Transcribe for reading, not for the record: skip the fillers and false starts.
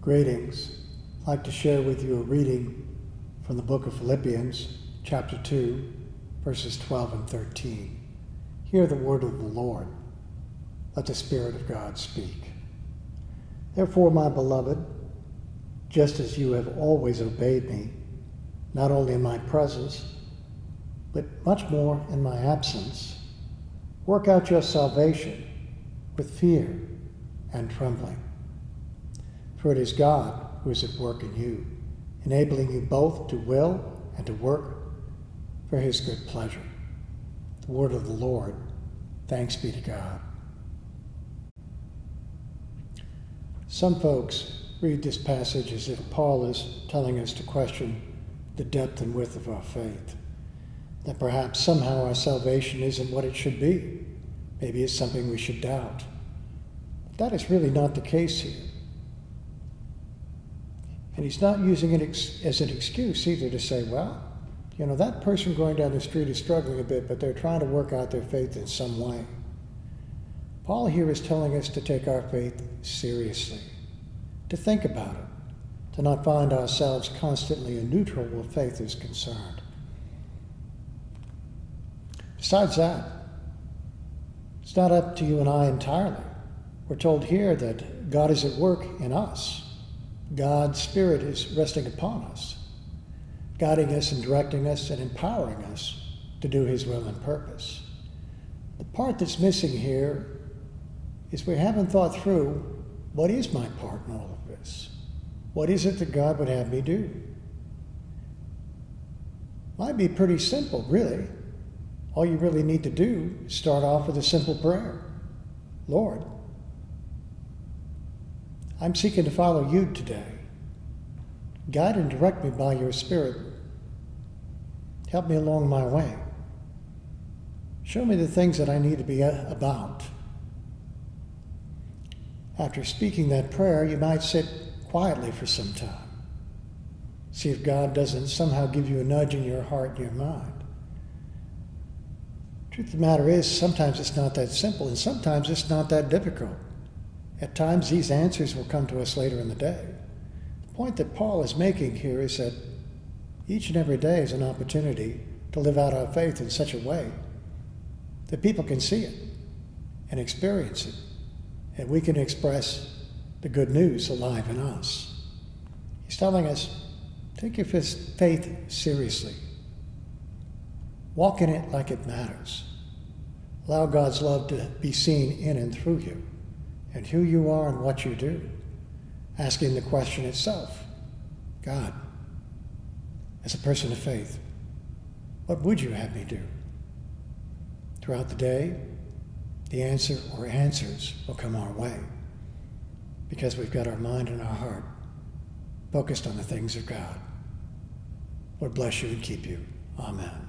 Greetings. I'd like to share with you a reading from the book of Philippians, chapter 2, verses 12 and 13. Hear the word of the Lord. Let the Spirit of God speak. Therefore, my beloved, just as you have always obeyed me, not only in my presence, but much more in my absence, work out your salvation with fear and trembling. For it is God who is at work in you, enabling you both to will and to work for his good pleasure. The word of the Lord. Thanks be to God. Some folks read this passage as if Paul is telling us to question the depth and width of our faith, that perhaps somehow our salvation isn't what it should be. Maybe it's something we should doubt. But that is really not the case here. And he's not using it as an excuse either to say, well, that person going down the street is struggling a bit, but they're trying to work out their faith in some way. Paul here is telling us to take our faith seriously, to think about it, to not find ourselves constantly in neutral where faith is concerned. Besides that, it's not up to you and I entirely. We're told here that God is at work in us. God's Spirit is resting upon us, guiding us and directing us and empowering us to do his will and purpose. The part that's missing here is we haven't thought through, what is my part in all of this? What is it that God would have me do? Might be pretty simple, really. All you really need to do is start off with a simple prayer. Lord, I'm seeking to follow you today. Guide and direct me by your Spirit. Help me along my way. Show me the things that I need to be about. After speaking that prayer, you might sit quietly for some time. See if God doesn't somehow give you a nudge in your heart and your mind. Truth of the matter is, sometimes it's not that simple, and sometimes it's not that difficult. At times, these answers will come to us later in the day. The point that Paul is making here is that each and every day is an opportunity to live out our faith in such a way that people can see it and experience it, and we can express the good news alive in us. He's telling us, take your faith seriously. Walk in it like it matters. Allow God's love to be seen in and through you, and who you are and what you do, asking the question itself, God, as a person of faith, what would you have me do? Throughout the day, the answer or answers will come our way, because we've got our mind and our heart focused on the things of God. Lord bless you and keep you. Amen.